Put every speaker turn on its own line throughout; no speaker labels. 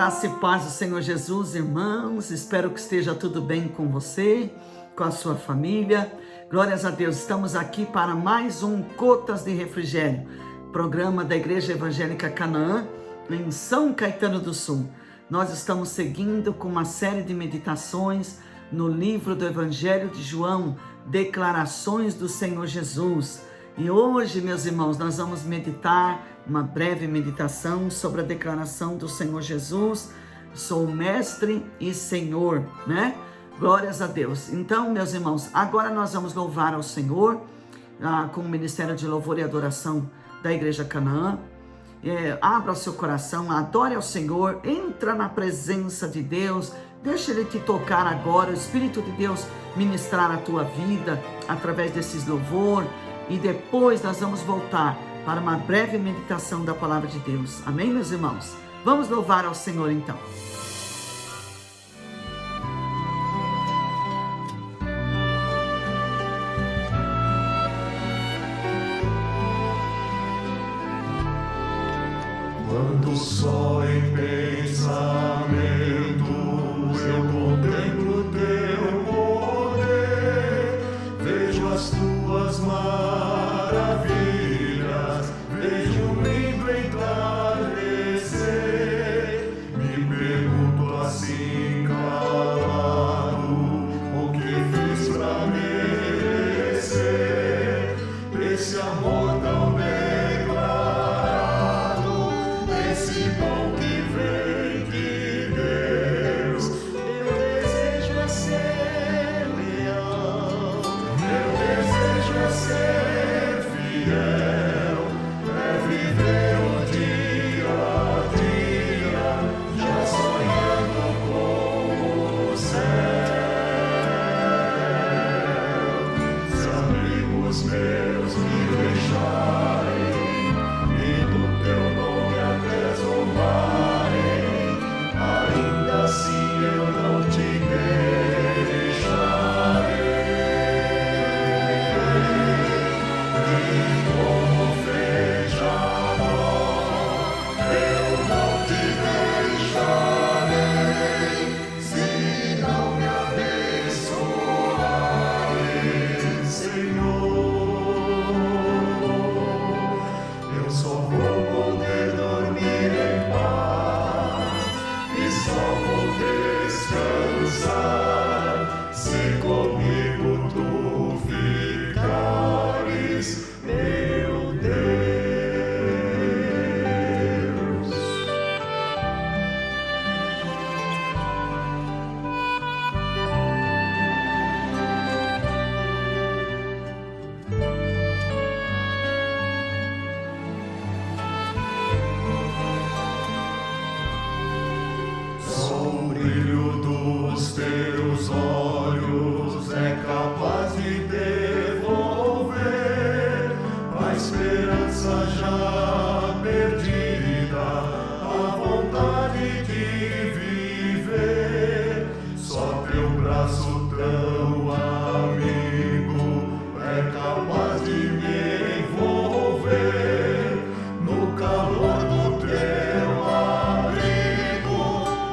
Graça e paz do Senhor Jesus, irmãos. Espero que esteja tudo bem com você, com a sua família. Glórias a Deus. Estamos aqui para mais um Gotas de Refrigério, programa da Igreja Evangélica Canaã, em São Caetano do Sul. Nós estamos seguindo com uma série de meditações no livro do Evangelho de João, Declarações do Senhor Jesus. E hoje, meus irmãos, nós vamos meditar uma breve meditação sobre a declaração do Senhor Jesus: sou mestre e Senhor, né? Glórias a Deus. Então, meus irmãos, agora nós vamos louvar ao Senhor com o Ministério de Louvor e Adoração da Igreja Canaã. Abra o seu coração, adore ao Senhor, entra na presença de Deus, deixa Ele te tocar agora, o Espírito de Deus ministrar a tua vida através desses louvor. E depois nós vamos voltar para uma breve meditação da Palavra de Deus. Amém, meus irmãos? Vamos louvar ao Senhor então.
Quando só em pensamento eu contemplo teu poder, vejo as tuas maravilhas, vejo o lindo entardecer. Me pergunto assim calado, o que fiz pra merecer esse amor tão declarado, esse dom que vem de Deus. Meu desejo é ser leal, meu desejo é ser fiel, é viver o dia a dia, já sonhando com o céu. Se amigos meus me deixarem e do teu nome até zombarem, ainda assim eu não te deixarei. E como feijador, eu não te deixarei, se não me abençoares, Senhor. Eu só vou poder dormir em paz e só vou descansar se comigo tu ficares, meu Deus. Só o brilho dos teus olhos é capaz de devolver a esperança já perdida, a vontade de viver. Só teu braço tão amigo é capaz de me envolver no calor do teu abrigo,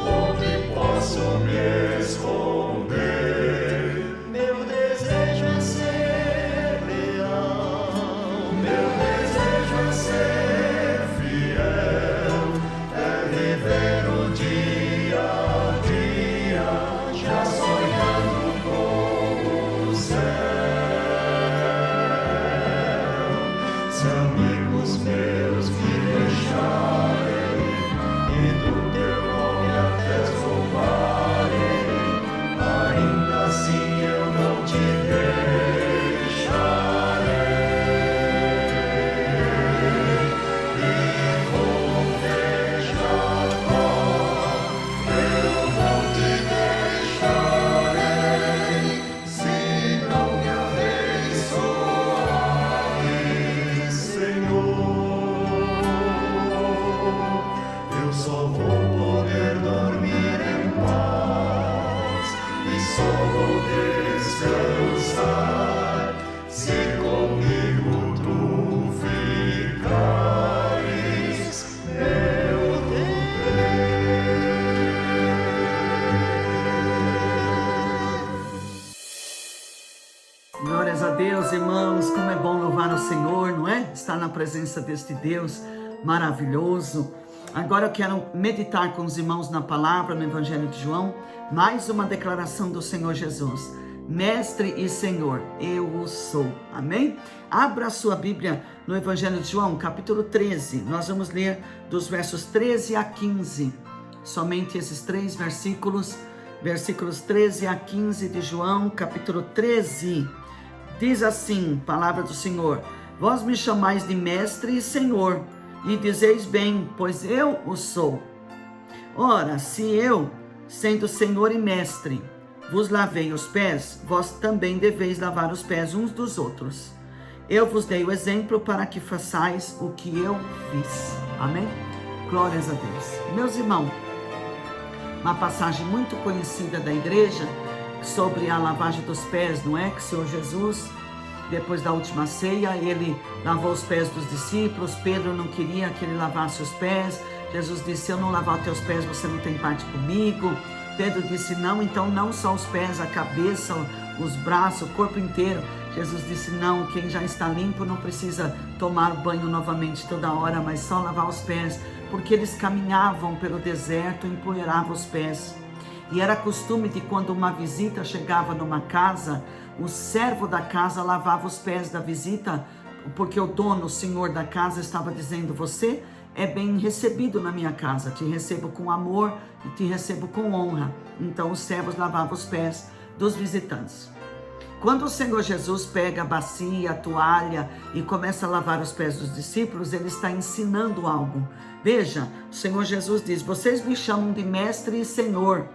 onde posso me esconder. Meu desejo é ser leal, meu desejo é ser fiel, é viver o dia a dia, já sonhando com o céu. Se amigos meus me deixarem e do teu nome até zombarem, ainda assim eu não te deixarei. E como feijador, eu não te deixarei, se não me abençoares, Senhor. Eu só vou poder dormir em paz e só vou descansar se comigo tu ficares, meu Deus.
Glórias a Deus, irmãos, como é bom louvar ao Senhor, não é? Estar na presença deste Deus maravilhoso. Agora eu quero meditar com os irmãos na palavra, no Evangelho de João, mais uma declaração do Senhor Jesus. Mestre e Senhor, eu o sou. Amém? Abra a sua Bíblia no Evangelho de João, capítulo 13. Nós vamos ler dos versos 13 a 15. Somente esses 3 versículos, versículos 13 a 15 de João, capítulo 13. Diz assim, palavra do Senhor: Vós me chamais de Mestre e Senhor, e dizeis bem, pois eu o sou. Ora, se eu, sendo Senhor e Mestre, vos lavei os pés, vós também deveis lavar os pés uns dos outros. Eu vos dei o exemplo para que façais o que eu fiz. Amém? Glórias a Deus. Meus irmãos, uma passagem muito conhecida da igreja sobre a lavagem dos pés, não é? Que o Senhor Jesus, depois da última ceia, ele lavou os pés dos discípulos. Pedro não queria que ele lavasse os pés. Jesus disse: se eu não lavar os teus pés, você não tem parte comigo. Pedro disse: não, então não só os pés, a cabeça, os braços, o corpo inteiro. Jesus disse: não, quem já está limpo não precisa tomar banho novamente toda hora, mas só lavar os pés, porque eles caminhavam pelo deserto e empoeiravam os pés. E era costume de quando uma visita chegava numa casa, o servo da casa lavava os pés da visita, porque o dono, o senhor da casa, estava dizendo: você é bem recebido na minha casa, te recebo com amor e te recebo com honra. Então os servos lavavam os pés dos visitantes. Quando o Senhor Jesus pega a bacia, a toalha e começa a lavar os pés dos discípulos, ele está ensinando algo. Veja, o Senhor Jesus diz: vocês me chamam de Mestre e Senhor,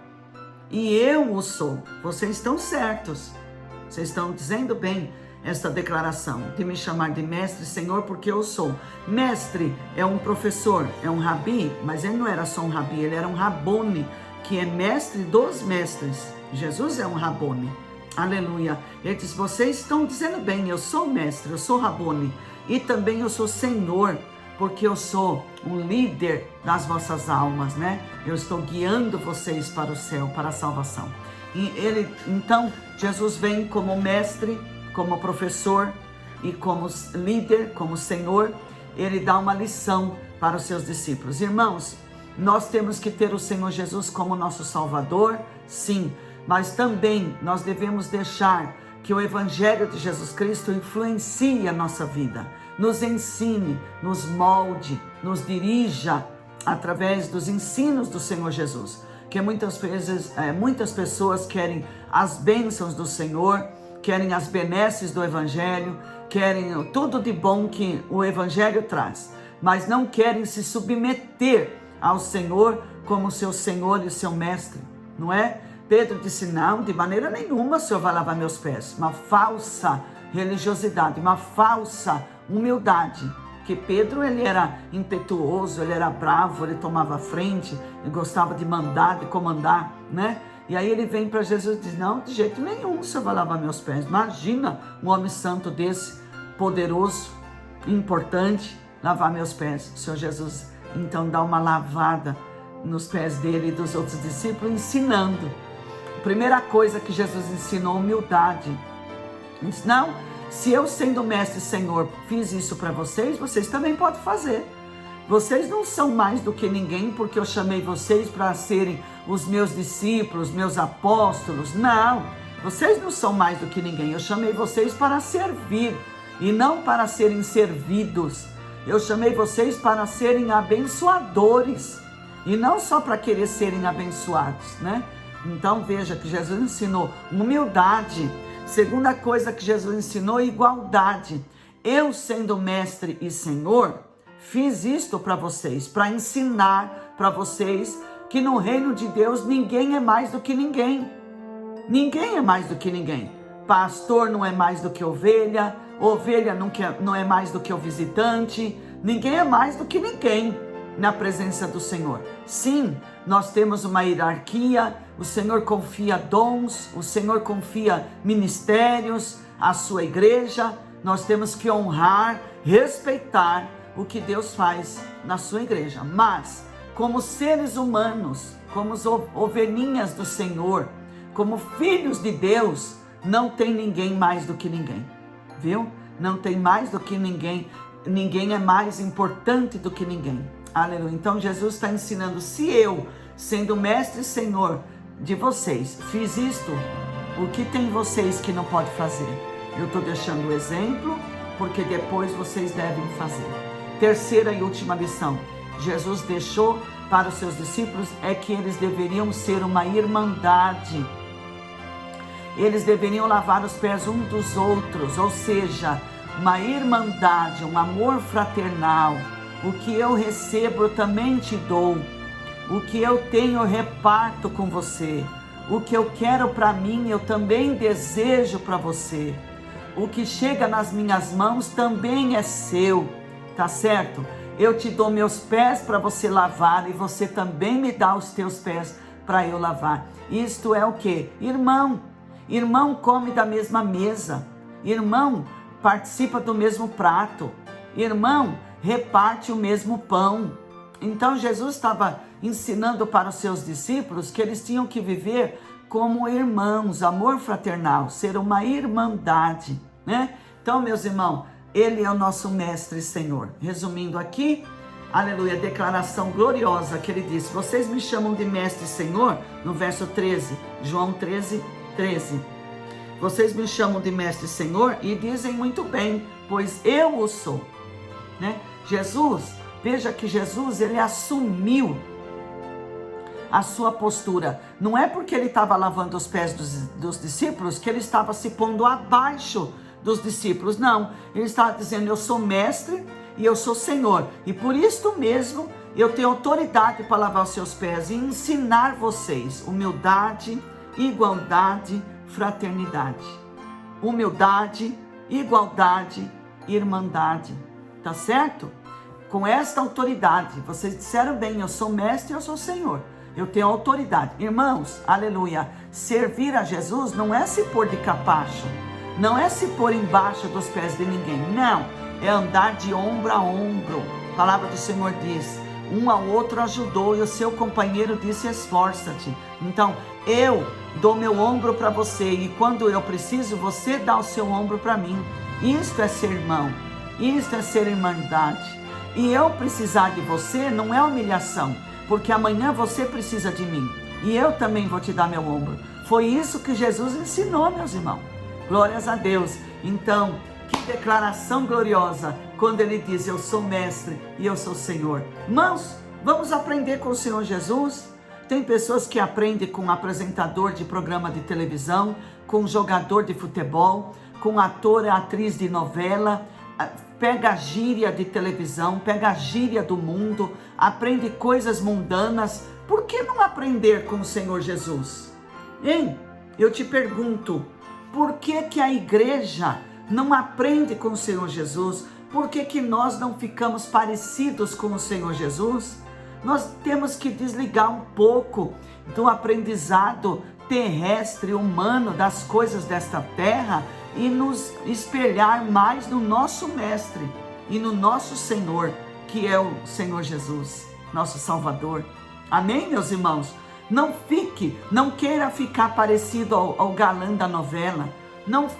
e eu o sou. Vocês estão certos, vocês estão dizendo bem esta declaração, de me chamar de Mestre e Senhor, porque eu sou. Mestre é um professor, é um rabi, mas ele não era só um rabi, ele era um rabone, que é mestre dos mestres. Jesus é um rabone. Aleluia. Ele diz: vocês estão dizendo bem, eu sou mestre, eu sou rabone, e também eu sou Senhor, porque eu sou um líder das vossas almas, né? Eu estou guiando vocês para o céu, para a salvação. E então, Jesus vem como mestre, como professor e como líder, como Senhor. Ele dá uma lição para os seus discípulos. Irmãos, nós temos que ter o Senhor Jesus como nosso Salvador, sim, mas também nós devemos deixar que o Evangelho de Jesus Cristo influencie a nossa vida, nos ensine, nos molde, nos dirija através dos ensinos do Senhor Jesus. Que muitas vezes, muitas pessoas querem as bênçãos do Senhor, querem as benesses do Evangelho, querem tudo de bom que o Evangelho traz, mas não querem se submeter ao Senhor como seu Senhor e seu Mestre, não é? Pedro disse: não, de maneira nenhuma o Senhor vai lavar meus pés. Uma falsa religiosidade, uma falsa humildade. Que Pedro, ele era impetuoso, ele era bravo, ele tomava frente, ele gostava de mandar, de comandar, né? E aí ele vem para Jesus e diz: não, de jeito nenhum o Senhor vai lavar meus pés. Imagina um homem santo desse, poderoso, importante, lavar meus pés. O Senhor Jesus então dá uma lavada nos pés dele e dos outros discípulos, ensinando. A primeira coisa que Jesus ensinou, humildade. Ele disse: não, se eu, sendo mestre e Senhor, fiz isso para vocês, vocês também podem fazer. Vocês não são mais do que ninguém porque eu chamei vocês para serem os meus discípulos, meus apóstolos. Não, vocês não são mais do que ninguém. Eu chamei vocês para servir e não para serem servidos. Eu chamei vocês para serem abençoadores e não só para querer serem abençoados, né? Então veja que Jesus ensinou humildade. Segunda coisa que Jesus ensinou, igualdade. Eu, sendo mestre e Senhor, fiz isto para vocês, para ensinar para vocês que no reino de Deus ninguém é mais do que ninguém. Ninguém é mais do que ninguém. Pastor não é mais do que ovelha, ovelha não é mais do que o visitante, ninguém é mais do que ninguém na presença do Senhor. Sim, nós temos uma hierarquia, o Senhor confia dons, o Senhor confia ministérios, a sua igreja. Nós temos que honrar, respeitar o que Deus faz na sua igreja. Mas, como seres humanos, como ovelhinhas do Senhor, como filhos de Deus, não tem ninguém mais do que ninguém. viu? Não tem mais do que ninguém. Ninguém é mais importante do que ninguém. Aleluia. Então Jesus está ensinando, se eu, sendo mestre e senhor de vocês, fiz isto, o que tem vocês que não pode fazer? Eu estou deixando o exemplo, porque depois vocês devem fazer. Terceira e última lição, Jesus deixou para os seus discípulos é que eles deveriam ser uma irmandade. Eles deveriam lavar os pés uns dos outros, ou seja, uma irmandade, um amor fraternal. O que eu recebo eu também te dou. O que eu tenho eu reparto com você. O que eu quero para mim eu também desejo para você. O que chega nas minhas mãos também é seu, tá certo? Eu te dou meus pés para você lavar e você também me dá os teus pés para eu lavar. Isto é o que? Irmão. Irmão come da mesma mesa. Irmão participa do mesmo prato. Irmão reparte o mesmo pão. Então Jesus estava ensinando para os seus discípulos que eles tinham que viver como irmãos, amor fraternal, ser uma irmandade, né? Então, meus irmãos, Ele é o nosso mestre e Senhor. Resumindo aqui, aleluia, a declaração gloriosa que Ele disse, vocês me chamam de mestre e Senhor, no verso 13, João 13, 13. Vocês me chamam de mestre e Senhor e dizem muito bem, pois eu o sou, né? Jesus, veja que Jesus, Ele assumiu a sua postura. Não é porque Ele estava lavando os pés dos discípulos que Ele estava se pondo abaixo dos discípulos, não. Ele estava dizendo, eu sou mestre e eu sou Senhor. E por isto mesmo, eu tenho autoridade para lavar os seus pés e ensinar vocês humildade, igualdade, fraternidade. Humildade, igualdade, irmandade. Tá certo? Com esta autoridade, vocês disseram bem, eu sou mestre e eu sou Senhor. Eu tenho autoridade. Irmãos, aleluia, servir a Jesus não é se pôr de capacho, não é se pôr embaixo dos pés de ninguém, não, é andar de ombro a ombro. A palavra do Senhor diz, um ao outro ajudou e o seu companheiro disse, esforça-te. Então, eu dou meu ombro para você e quando eu preciso, você dá o seu ombro para mim. Isto é ser irmão, isto é ser irmandade. E eu precisar de você não é humilhação, porque amanhã você precisa de mim e eu também vou te dar meu ombro. Foi isso que Jesus ensinou, meus irmãos. Glórias a Deus. Então, que declaração gloriosa quando Ele diz, eu sou mestre e eu sou Senhor. Irmãos, vamos aprender com o Senhor Jesus? Tem pessoas que aprendem com um apresentador de programa de televisão, com um jogador de futebol, com ator e atriz de novela, pega a gíria de televisão, pega a gíria do mundo, aprende coisas mundanas. Por que não aprender com o Senhor Jesus? Hein? Eu te pergunto, por que que a igreja não aprende com o Senhor Jesus? Por que que nós não ficamos parecidos com o Senhor Jesus? Nós temos que desligar um pouco do aprendizado terrestre, humano, das coisas desta terra e nos espelhar mais no nosso mestre e no nosso Senhor, que é o Senhor Jesus, nosso Salvador. Amém, meus irmãos? Não queira ficar parecido ao galã da novela,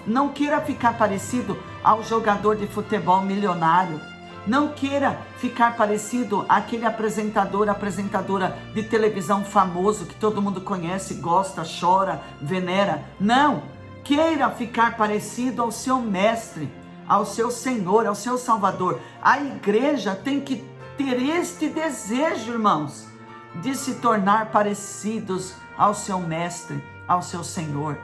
não queira ficar parecido ao jogador de futebol milionário, não queira ficar parecido àquele apresentadora de televisão famoso que todo mundo conhece, gosta, chora, venera. Não, queira ficar parecido ao seu mestre, ao seu Senhor, ao seu Salvador. A igreja tem que ter este desejo, irmãos, de se tornar parecidos ao seu mestre, ao seu Senhor.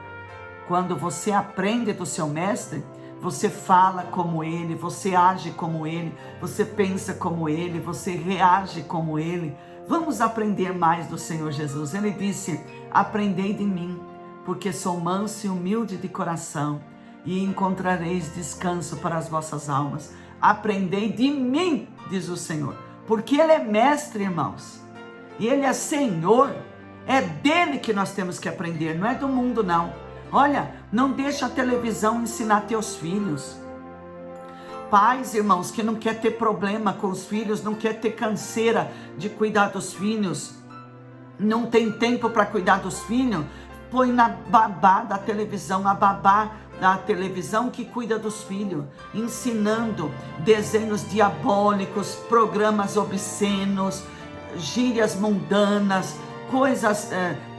Quando você aprende do seu mestre, você fala como ele, você age como ele, você pensa como ele, você reage como ele. Vamos aprender mais do Senhor Jesus. Ele disse, aprendei de mim, porque sou manso e humilde de coração, e encontrareis descanso para as vossas almas. Aprendei de mim, diz o Senhor, porque Ele é mestre, irmãos, e Ele é Senhor. É dele que nós temos que aprender, não é do mundo não. Olha, não deixa a televisão ensinar teus filhos. Pais, irmãos, que não quer ter problema com os filhos, não quer ter canseira de cuidar dos filhos, não tem tempo para cuidar dos filhos, põe na babá da televisão, a babá da televisão que cuida dos filhos, ensinando desenhos diabólicos, programas obscenos, gírias mundanas, coisas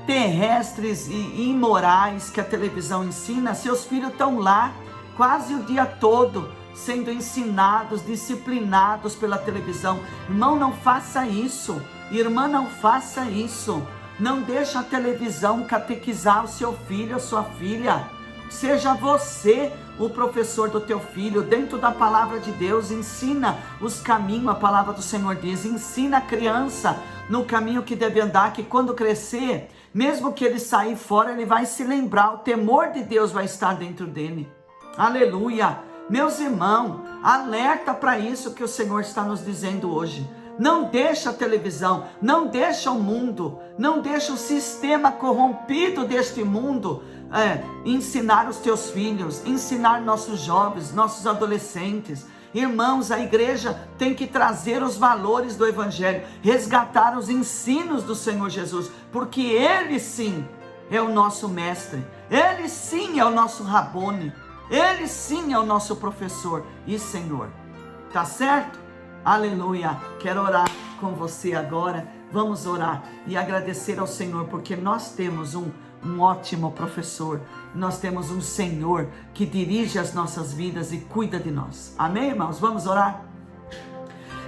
terrestres e imorais que a televisão ensina. Seus filhos estão lá quase o dia todo, sendo ensinados, disciplinados pela televisão. Irmão, não faça isso. Irmã, não faça isso. Não deixe a televisão catequizar o seu filho, a sua filha. Seja você o professor do teu filho, dentro da palavra de Deus. Ensina os caminhos, a palavra do Senhor diz. Ensina a criança no caminho que deve andar, que quando crescer, mesmo que ele sair fora, ele vai se lembrar, o temor de Deus vai estar dentro dele. Aleluia! Meus irmãos, alerta para isso que o Senhor está nos dizendo hoje. Não deixa a televisão, não deixa o mundo, não deixa o sistema corrompido deste mundo ensinar os teus filhos, ensinar nossos jovens, nossos adolescentes. Irmãos, a igreja tem que trazer os valores do Evangelho, resgatar os ensinos do Senhor Jesus, porque Ele sim é o nosso mestre, Ele sim é o nosso Rabone, Ele sim é o nosso professor e Senhor. Tá certo? Aleluia! Quero orar com você agora. Vamos orar e agradecer ao Senhor, porque nós temos um ótimo professor. Nós temos um Senhor que dirige as nossas vidas e cuida de nós. Amém, irmãos? Vamos orar?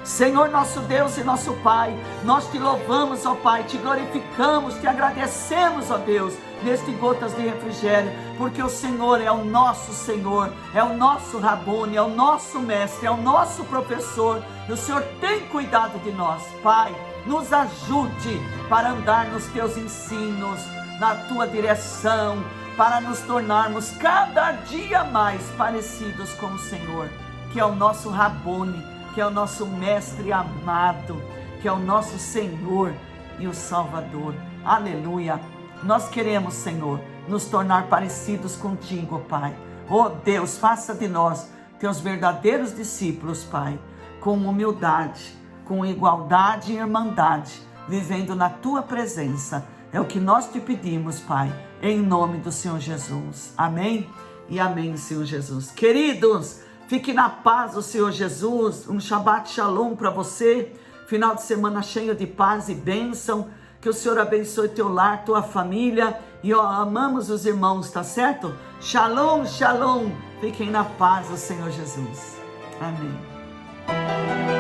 Senhor, nosso Deus e nosso Pai, nós te louvamos, ó Pai, te glorificamos, te agradecemos, ó Deus, neste Gotas de Refrigério, porque o Senhor é o nosso Senhor, é o nosso Rabone, é o nosso Mestre, é o nosso professor, e o Senhor tem cuidado de nós. Pai, nos ajude para andar nos teus ensinos, na tua direção, para nos tornarmos cada dia mais parecidos com o Senhor, que é o nosso Rabone, que é o nosso Mestre amado, que é o nosso Senhor e o Salvador. Aleluia! Nós queremos, Senhor, nos tornar parecidos contigo, Pai. Oh Deus, faça de nós teus verdadeiros discípulos, Pai, com humildade, com igualdade e irmandade, vivendo na tua presença. É o que nós te pedimos, Pai, em nome do Senhor Jesus. Amém e amém, Senhor Jesus. Queridos, fique na paz do Senhor Jesus. Um Shabbat Shalom para você. Final de semana cheio de paz e bênção. Que o Senhor abençoe teu lar, tua família. E amamos os irmãos, tá certo? Shalom, shalom. Fiquem na paz do Senhor Jesus. Amém.